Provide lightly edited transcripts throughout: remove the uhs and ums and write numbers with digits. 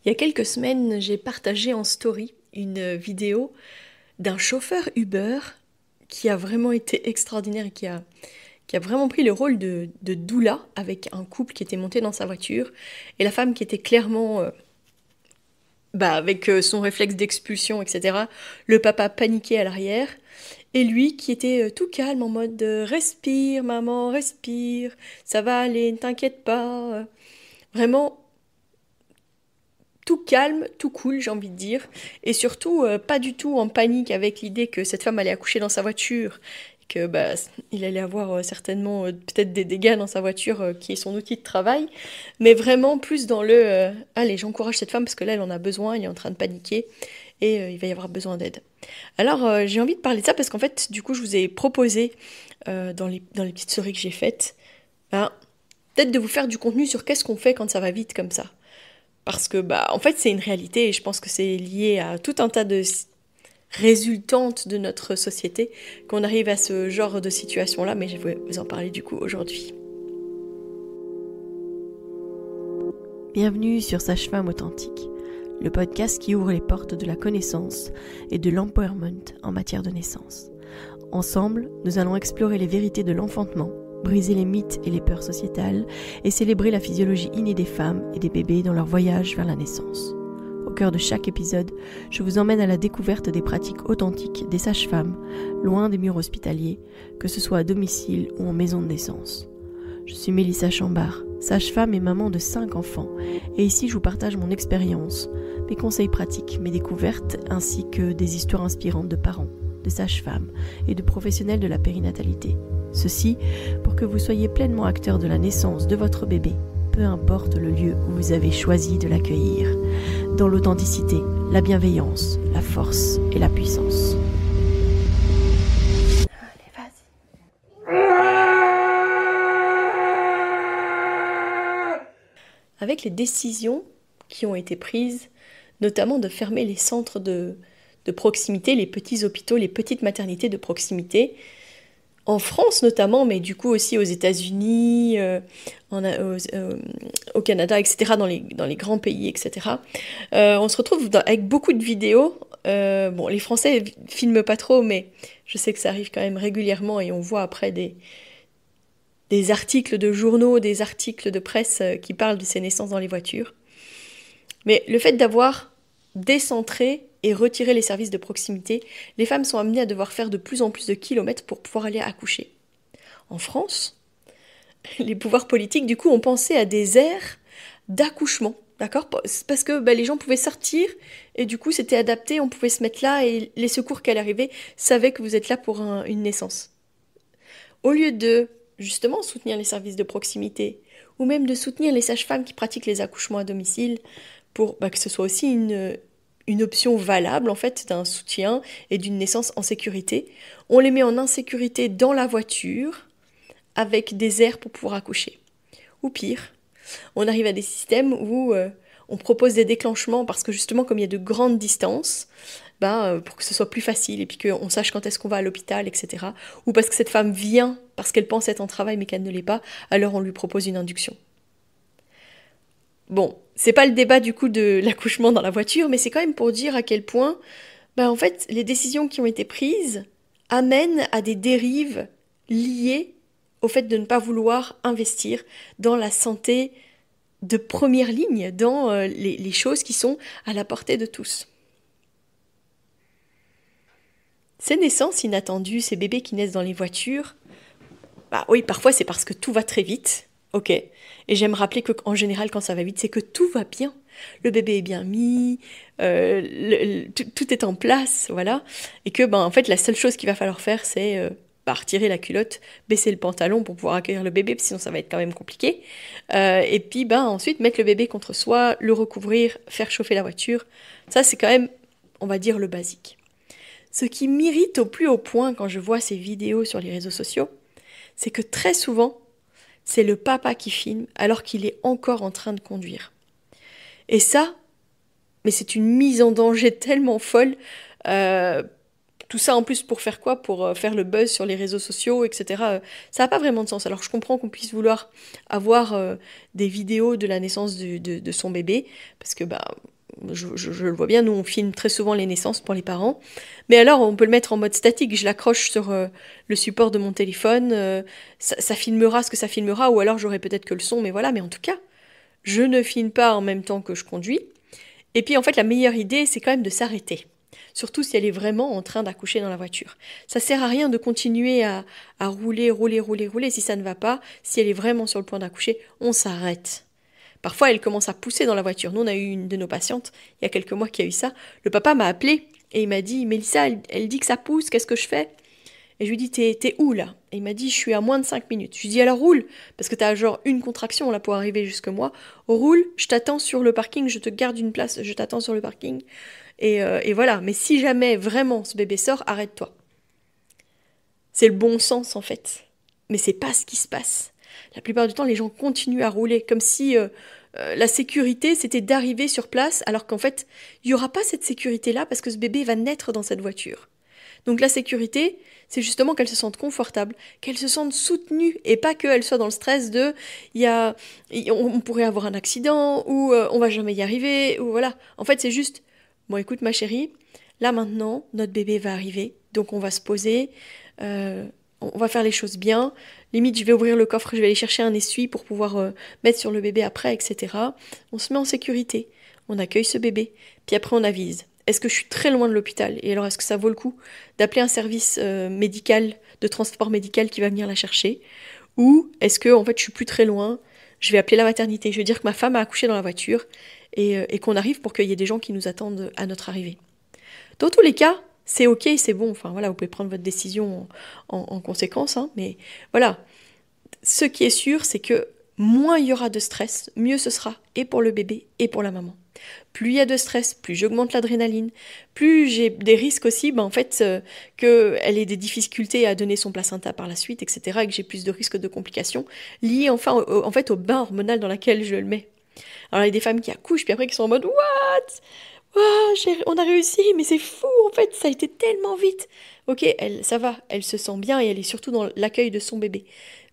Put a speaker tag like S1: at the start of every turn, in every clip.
S1: Il y a quelques semaines, j'ai partagé en story une vidéo d'un chauffeur Uber qui a vraiment été extraordinaire et qui a vraiment pris le rôle de doula avec un couple qui était monté dans sa voiture et la femme qui était clairement avec son réflexe d'expulsion, etc. Le papa paniqué à l'arrière et lui qui était tout calme en mode respire maman, respire, ça va aller, ne t'inquiète pas. Vraiment tout calme, tout cool, j'ai envie de dire, et surtout pas du tout en panique avec l'idée que cette femme allait accoucher dans sa voiture, que il allait avoir certainement peut-être des dégâts dans sa voiture qui est son outil de travail, mais vraiment plus dans le allez, j'encourage cette femme parce que là elle en a besoin, elle est en train de paniquer et il va y avoir besoin d'aide. Alors j'ai envie de parler de ça parce qu'en fait du coup je vous ai proposé dans les petites stories que j'ai faites, ben, peut-être de vous faire du contenu sur qu'est-ce qu'on fait quand ça va vite comme ça. Parce que, en fait, c'est une réalité et je pense que c'est lié à tout un tas de résultantes de notre société qu'on arrive à ce genre de situation-là, mais je vais vous en parler du coup aujourd'hui.
S2: Bienvenue sur Sage-Femme Authentique, le podcast qui ouvre les portes de la connaissance et de l'empowerment en matière de naissance. Ensemble, nous allons explorer les vérités de l'enfantement, briser les mythes et les peurs sociétales et célébrer la physiologie innée des femmes et des bébés dans leur voyage vers la naissance. Au cœur de chaque épisode, je vous emmène à la découverte des pratiques authentiques des sages-femmes, loin des murs hospitaliers, que ce soit à domicile ou en maison de naissance. Je suis Mélissa Chambard, sage-femme et maman de 5 enfants, et ici je vous partage mon expérience, mes conseils pratiques, mes découvertes, ainsi que des histoires inspirantes de parents, de sages-femmes et de professionnels de la périnatalité. Ceci pour que vous soyez pleinement acteur de la naissance de votre bébé, peu importe le lieu où vous avez choisi de l'accueillir, dans l'authenticité, la bienveillance, la force et la puissance.
S1: Allez, vas-y. Avec les décisions qui ont été prises, notamment de fermer les centres de proximité, les petits hôpitaux, les petites maternités de proximité, en France notamment, mais du coup aussi aux États-Unis, au Canada, etc., dans les grands pays, etc. On se retrouve avec beaucoup de vidéos. Les Français filment pas trop, mais je sais que ça arrive quand même régulièrement et on voit après des articles de journaux, des articles de presse qui parlent de ces naissances dans les voitures. Mais le fait d'avoir décentré et retirer les services de proximité, les femmes sont amenées à devoir faire de plus en plus de kilomètres pour pouvoir aller accoucher. En France, les pouvoirs politiques, du coup, ont pensé à des aires d'accouchement, d'accord ? Parce que les gens pouvaient sortir, et du coup, c'était adapté, on pouvait se mettre là, et les secours qui allaient arriver savaient que vous êtes là pour une naissance. Au lieu de, justement, soutenir les services de proximité, ou même de soutenir les sages-femmes qui pratiquent les accouchements à domicile, pour que ce soit aussi une option valable en fait d'un soutien et d'une naissance en sécurité. On les met en insécurité dans la voiture avec des aires pour pouvoir accoucher. Ou pire, on arrive à des systèmes où on propose des déclenchements parce que justement comme il y a de grandes distances, pour que ce soit plus facile et puis qu'on sache quand est-ce qu'on va à l'hôpital, etc. Ou parce que cette femme vient parce qu'elle pense être en travail mais qu'elle ne l'est pas, alors on lui propose une induction. Bon, c'est pas le débat du coup de l'accouchement dans la voiture, mais c'est quand même pour dire à quel point, en fait, les décisions qui ont été prises amènent à des dérives liées au fait de ne pas vouloir investir dans la santé de première ligne, dans les choses qui sont à la portée de tous. Ces naissances inattendues, ces bébés qui naissent dans les voitures, oui, parfois c'est parce que tout va très vite. Ok. Et j'aime rappeler qu'en général, quand ça va vite, c'est que tout va bien. Le bébé est bien mis, tout est en place, voilà. Et que, en fait, la seule chose qu'il va falloir faire, c'est retirer la culotte, baisser le pantalon pour pouvoir accueillir le bébé, sinon ça va être quand même compliqué. Et puis, ensuite, mettre le bébé contre soi, le recouvrir, faire chauffer la voiture. Ça, c'est quand même, on va dire, le basique. Ce qui m'irrite au plus haut point quand je vois ces vidéos sur les réseaux sociaux, c'est que très souvent, c'est le papa qui filme alors qu'il est encore en train de conduire. Et ça, mais c'est une mise en danger tellement folle. Tout ça en plus pour faire quoi ? Pour faire le buzz sur les réseaux sociaux, etc. Ça n'a pas vraiment de sens. Alors je comprends qu'on puisse vouloir avoir des vidéos de la naissance de son bébé, parce que je le vois bien, nous on filme très souvent les naissances pour les parents, mais alors on peut le mettre en mode statique, je l'accroche sur le support de mon téléphone, ça filmera ce que ça filmera, ou alors j'aurai peut-être que le son, mais voilà, mais en tout cas, je ne filme pas en même temps que je conduis. Et puis en fait, la meilleure idée, c'est quand même de s'arrêter. Surtout si elle est vraiment en train d'accoucher dans la voiture. Ça sert à rien de continuer à rouler, rouler, rouler, rouler si ça ne va pas. Si elle est vraiment sur le point d'accoucher, on s'arrête. Parfois, elle commence à pousser dans la voiture. Nous, on a eu une de nos patientes, il y a quelques mois, qui a eu ça. Le papa m'a appelé et il m'a dit, Mélissa, elle dit que ça pousse, qu'est-ce que je fais? Et je lui dis, t'es où là? Et il m'a dit, je suis à moins de 5 minutes. Je lui dis, alors roule, parce que t'as genre une contraction là pour arriver jusque moi. Roule, je t'attends sur le parking, je te garde une place, je t'attends sur le parking. Et voilà, mais si jamais vraiment ce bébé sort, arrête-toi. C'est le bon sens en fait. Mais c'est pas ce qui se passe. La plupart du temps, les gens continuent à rouler comme si la sécurité c'était d'arriver sur place, alors qu'en fait, il n'y aura pas cette sécurité-là parce que ce bébé va naître dans cette voiture. Donc la sécurité, c'est justement qu'elle se sente confortable, qu'elle se sente soutenue et pas qu'elle soit dans le stress de on pourrait avoir un accident ou on va jamais y arriver ou voilà. En fait, c'est juste bon, écoute ma chérie, là maintenant notre bébé va arriver, donc on va se poser, on va faire les choses bien. Limite, je vais ouvrir le coffre, je vais aller chercher un essuie pour pouvoir mettre sur le bébé après, etc. On se met en sécurité, on accueille ce bébé, puis après on avise. Est-ce que je suis très loin de l'hôpital? Et alors, est-ce que ça vaut le coup d'appeler un service médical, de transport médical qui va venir la chercher? Ou est-ce que, en fait, je suis plus très loin, je vais appeler la maternité, je vais dire que ma femme a accouché dans la voiture et qu'on arrive pour qu'il y ait des gens qui nous attendent à notre arrivée. Dans tous les cas, c'est ok, c'est bon, enfin voilà, vous pouvez prendre votre décision en conséquence, hein, mais voilà. Ce qui est sûr, c'est que moins il y aura de stress, mieux ce sera, et pour le bébé et pour la maman. Plus il y a de stress, plus j'augmente l'adrénaline, plus j'ai des risques aussi, en fait, qu'elle ait des difficultés à donner son placenta par la suite, etc., et que j'ai plus de risques de complications liées enfin en fait au bain hormonal dans lequel je le mets. Alors il y a des femmes qui accouchent, puis après qui sont en mode What? On a réussi, mais c'est fou, en fait, ça a été tellement vite. Ok, ça va, elle se sent bien et elle est surtout dans l'accueil de son bébé.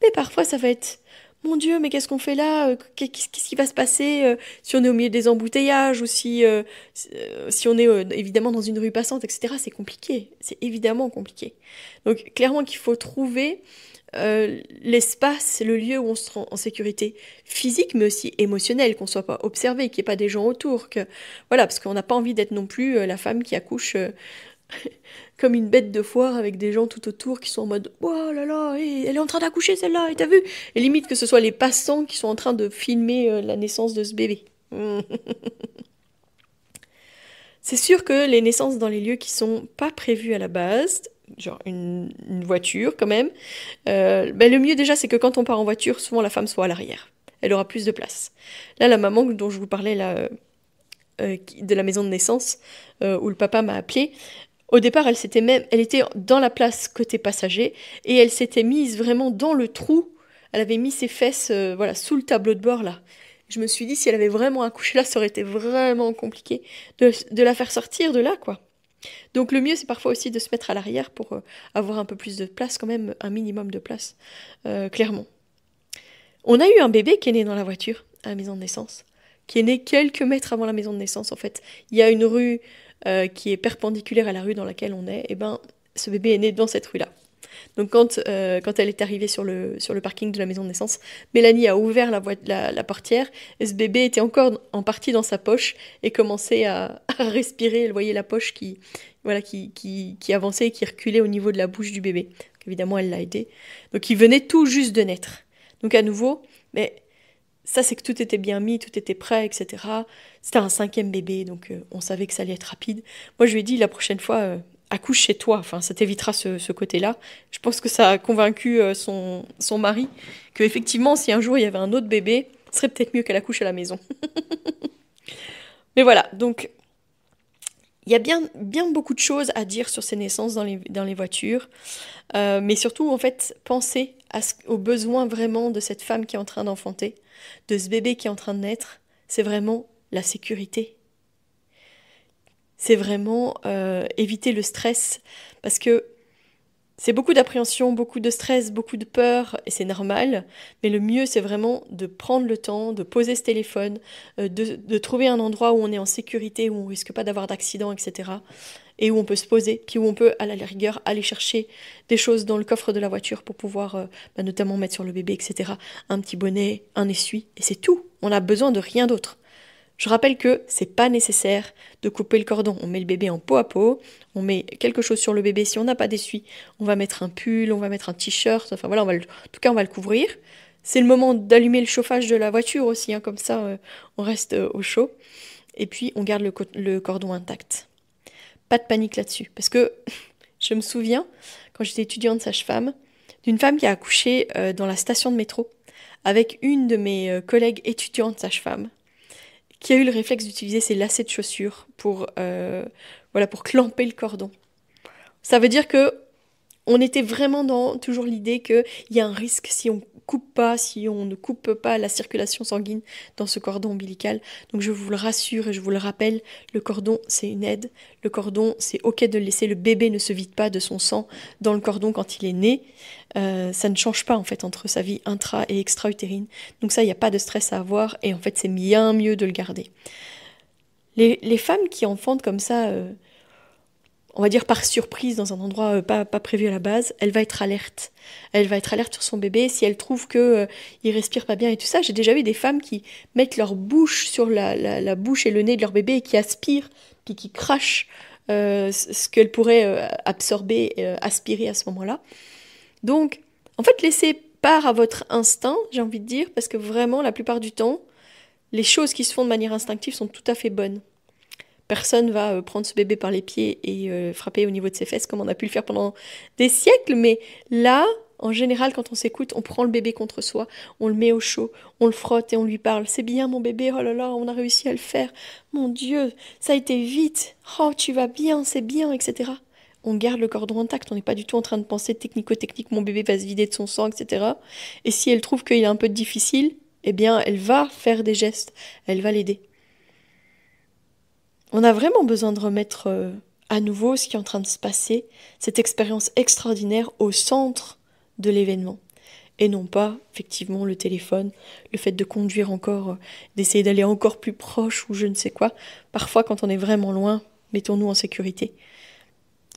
S1: Mais parfois, ça va être, mon Dieu, mais qu'est-ce qu'on fait là? Qu'est-ce qui va se passer si on est au milieu des embouteillages ou si on est évidemment dans une rue passante, etc. C'est compliqué, c'est évidemment compliqué. Donc clairement qu'il faut trouver l'espace, le lieu où on se rend en sécurité physique, mais aussi émotionnelle, qu'on soit pas observé, qu'il n'y ait pas des gens autour, que voilà, parce qu'on n'a pas envie d'être non plus la femme qui accouche comme une bête de foire avec des gens tout autour qui sont en mode oh là là, elle est en train d'accoucher celle-là, et t'as vu? Et limite que ce soit les passants qui sont en train de filmer la naissance de ce bébé. C'est sûr que les naissances dans les lieux qui sont pas prévus à la base, genre une voiture quand même, le mieux déjà c'est que quand on part en voiture, souvent la femme soit à l'arrière. Elle aura plus de place. Là, la maman dont je vous parlais là, de la maison de naissance, où le papa m'a appelé, au départ, elle était dans la place côté passager et elle s'était mise vraiment dans le trou. Elle avait mis ses fesses, voilà, sous le tableau de bord là. Je me suis dit, si elle avait vraiment accouché là, ça aurait été vraiment compliqué de la faire sortir de là, quoi. Donc le mieux, c'est parfois aussi de se mettre à l'arrière pour avoir un peu plus de place, quand même, un minimum de place, clairement. On a eu un bébé qui est né dans la voiture, à la maison de naissance, qui est né quelques mètres avant la maison de naissance, en fait. Il y a une rue qui est perpendiculaire à la rue dans laquelle on est, et ben ce bébé est né dans cette rue-là. Donc quand elle est arrivée sur le parking de la maison de naissance, Mélanie a ouvert la portière et ce bébé était encore en partie dans sa poche et commençait à respirer. Elle voyait la poche qui avançait et qui reculait au niveau de la bouche du bébé. Donc, évidemment, elle l'a aidé. Donc il venait tout juste de naître. Donc à nouveau, mais ça c'est que tout était bien mis, tout était prêt, etc. C'était un 5e bébé, donc on savait que ça allait être rapide. Moi je lui ai dit la prochaine fois, accouche chez toi, enfin ça t'évitera ce côté-là. Je pense que ça a convaincu son mari que effectivement si un jour il y avait un autre bébé, ce serait peut-être mieux qu'elle accouche à la maison. Mais voilà, donc il y a bien beaucoup de choses à dire sur ces naissances dans les voitures, mais surtout en fait penser aux besoins vraiment de cette femme qui est en train d'enfanter, de ce bébé qui est en train de naître. C'est vraiment la sécurité. C'est vraiment éviter le stress, parce que C'est beaucoup d'appréhension, beaucoup de stress, beaucoup de peur, et c'est normal. Mais le mieux, c'est vraiment de prendre le temps, de poser ce téléphone, de trouver un endroit où on est en sécurité, où on risque pas d'avoir d'accident, etc. Et où on peut se poser, puis où on peut, à la rigueur, aller chercher des choses dans le coffre de la voiture pour pouvoir notamment mettre sur le bébé, etc. Un petit bonnet, un essuie, et c'est tout. On n'a besoin de rien d'autre. Je rappelle que c'est pas nécessaire de couper le cordon. On met le bébé en peau à peau, on met quelque chose sur le bébé. Si on n'a pas d'essuie, on va mettre un pull, on va mettre un t-shirt. Enfin voilà, en tout cas, on va le couvrir. C'est le moment d'allumer le chauffage de la voiture aussi, hein, comme ça, on reste au chaud. Et puis, on garde le cordon intact. Pas de panique là-dessus, parce que je me souviens, quand j'étais étudiante sage-femme, d'une femme qui a accouché dans la station de métro avec une de mes collègues étudiantes sage-femme, qui a eu le réflexe d'utiliser ses lacets de chaussures pour clamper le cordon. Ça veut dire que on était vraiment dans toujours l'idée qu'il y a un risque si on coupe pas, si on ne coupe pas la circulation sanguine dans ce cordon ombilical. Donc je vous le rassure et je vous le rappelle, le cordon c'est une aide. Le cordon c'est ok de le laisser, le bébé ne se vide pas de son sang dans le cordon quand il est né. Ça ne change pas en fait entre sa vie intra et extra-utérine. Donc ça, il n'y a pas de stress à avoir et en fait c'est bien mieux de le garder. Les femmes qui enfantent comme ça, on va dire par surprise dans un endroit pas prévu à la base, elle va être alerte. Elle va être alerte sur son bébé si elle trouve que il respire pas bien et tout ça. J'ai déjà vu des femmes qui mettent leur bouche sur la bouche et le nez de leur bébé et qui aspirent, puis qui crachent ce qu'elles pourraient absorber, aspirer à ce moment-là. Donc, en fait, laissez part à votre instinct, j'ai envie de dire, parce que vraiment, la plupart du temps, les choses qui se font de manière instinctive sont tout à fait bonnes. Personne va prendre ce bébé par les pieds et frapper au niveau de ses fesses comme on a pu le faire pendant des siècles, mais là, en général, quand on s'écoute, on prend le bébé contre soi, on le met au chaud, on le frotte et on lui parle. C'est bien mon bébé, oh là là, on a réussi à le faire. Mon Dieu, ça a été vite. Oh, tu vas bien, c'est bien, etc. On garde le cordon intact, on n'est pas du tout en train de penser technico-technique, mon bébé va se vider de son sang, etc. Et si elle trouve qu'il est un peu difficile, eh bien, elle va faire des gestes, elle va l'aider. On a vraiment besoin de remettre à nouveau ce qui est en train de se passer, cette expérience extraordinaire au centre de l'événement. Et non pas, effectivement, le téléphone, le fait de conduire encore, d'essayer d'aller encore plus proche ou je ne sais quoi. Parfois, quand on est vraiment loin, mettons-nous en sécurité.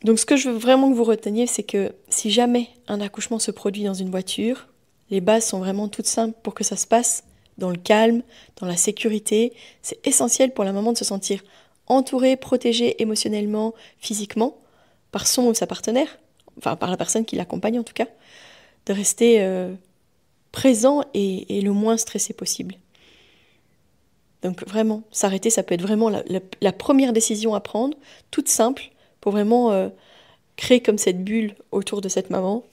S1: Donc ce que je veux vraiment que vous reteniez, c'est que si jamais un accouchement se produit dans une voiture, les bases sont vraiment toutes simples pour que ça se passe dans le calme, dans la sécurité. C'est essentiel pour la maman de se sentir entourée, protégée émotionnellement, physiquement, par son ou sa partenaire, enfin par la personne qui l'accompagne en tout cas, de rester présent et le moins stressé possible. Donc vraiment, s'arrêter, ça peut être vraiment la première décision à prendre, toute simple, pour vraiment créer comme cette bulle autour de cette maman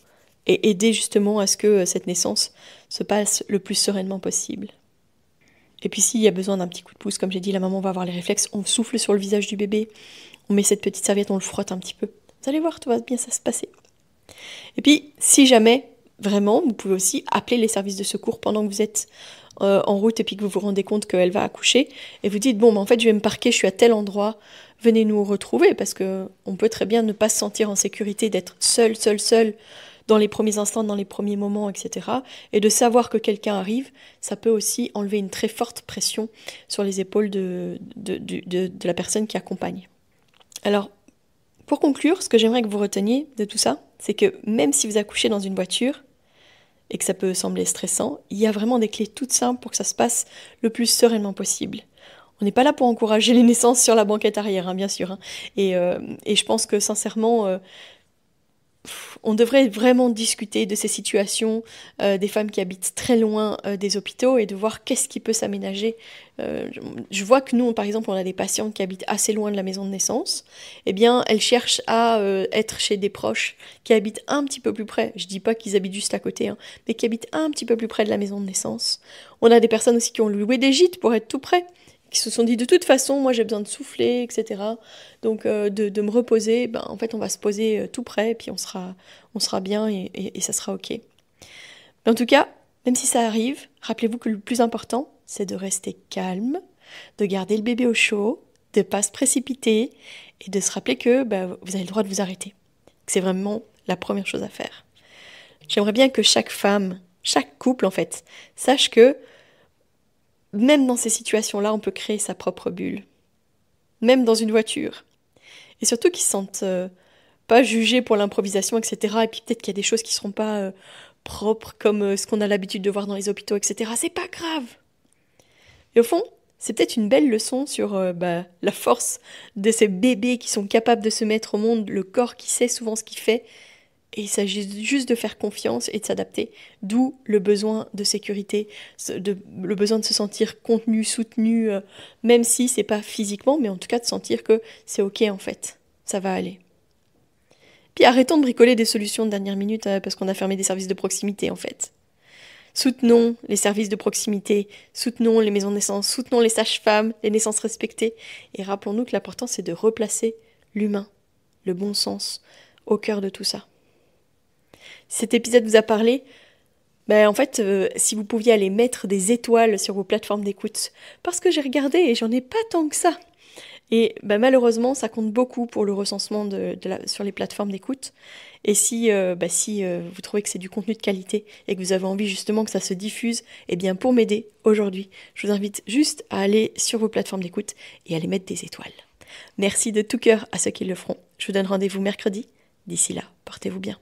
S1: et aider justement à ce que cette naissance se passe le plus sereinement possible. Et puis s'il y a besoin d'un petit coup de pouce, comme j'ai dit, la maman va avoir les réflexes, on souffle sur le visage du bébé, on met cette petite serviette, on le frotte un petit peu. Vous allez voir, tout va bien ça se passer. Et puis, si jamais, vraiment, vous pouvez aussi appeler les services de secours pendant que vous êtes en route et puis que vous vous rendez compte qu'elle va accoucher, et vous dites, bon, en fait, je vais me parquer, je suis à tel endroit, venez nous retrouver, parce qu'on peut très bien ne pas se sentir en sécurité, d'être seul dans les premiers instants, dans les premiers moments, etc. Et de savoir que quelqu'un arrive, ça peut aussi enlever une très forte pression sur les épaules de la personne qui accompagne. Alors, pour conclure, ce que j'aimerais que vous reteniez de tout ça, c'est que même si vous accouchez dans une voiture, et que ça peut sembler stressant, il y a vraiment des clés toutes simples pour que ça se passe le plus sereinement possible. On n'est pas là pour encourager les naissances sur la banquette arrière, hein, bien sûr. Hein. Et je pense que sincèrement, on devrait vraiment discuter de ces situations des femmes qui habitent très loin des hôpitaux et de voir qu'est-ce qui peut s'aménager. Je vois que nous, par exemple, on a des patientes qui habitent assez loin de la maison de naissance. Eh bien, elles cherchent à être chez des proches qui habitent un petit peu plus près. Je dis pas qu'ils habitent juste à côté, hein, mais qui habitent un petit peu plus près de la maison de naissance. On a des personnes aussi qui ont loué des gîtes pour être tout près, qui se sont dit de toute façon, moi j'ai besoin de souffler, etc. Donc de me reposer, en fait on va se poser tout près, et puis on sera bien et ça sera ok. Mais en tout cas, même si ça arrive, rappelez-vous que le plus important, c'est de rester calme, de garder le bébé au chaud, de ne pas se précipiter, et de se rappeler que vous avez le droit de vous arrêter. Que c'est vraiment la première chose à faire. J'aimerais bien que chaque femme, chaque couple en fait, sache que même dans ces situations-là, on peut créer sa propre bulle. Même dans une voiture. Et surtout qu'ils se sentent pas jugés pour l'improvisation, etc. Et puis peut-être qu'il y a des choses qui seront pas propres comme ce qu'on a l'habitude de voir dans les hôpitaux, etc. C'est pas grave. Et au fond, c'est peut-être une belle leçon sur la force de ces bébés qui sont capables de se mettre au monde, le corps qui sait souvent ce qu'il fait. Et il s'agit juste de faire confiance et de s'adapter. D'où le besoin de sécurité, le besoin de se sentir contenu, soutenu, même si c'est pas physiquement, mais en tout cas de sentir que c'est ok en fait, ça va aller. Puis arrêtons de bricoler des solutions de dernière minute parce qu'on a fermé des services de proximité en fait. Soutenons les services de proximité, soutenons les maisons de naissance, soutenons les sages-femmes, les naissances respectées, et rappelons-nous que l'important c'est de replacer l'humain, le bon sens, au cœur de tout ça. Si cet épisode vous a parlé, en fait, si vous pouviez aller mettre des étoiles sur vos plateformes d'écoute, parce que j'ai regardé et j'en ai pas tant que ça. Et malheureusement, ça compte beaucoup pour le recensement sur les plateformes d'écoute. Et si vous trouvez que c'est du contenu de qualité et que vous avez envie justement que ça se diffuse, eh bien pour m'aider aujourd'hui, je vous invite juste à aller sur vos plateformes d'écoute et à aller mettre des étoiles. Merci de tout cœur à ceux qui le feront. Je vous donne rendez-vous mercredi. D'ici là, portez-vous bien.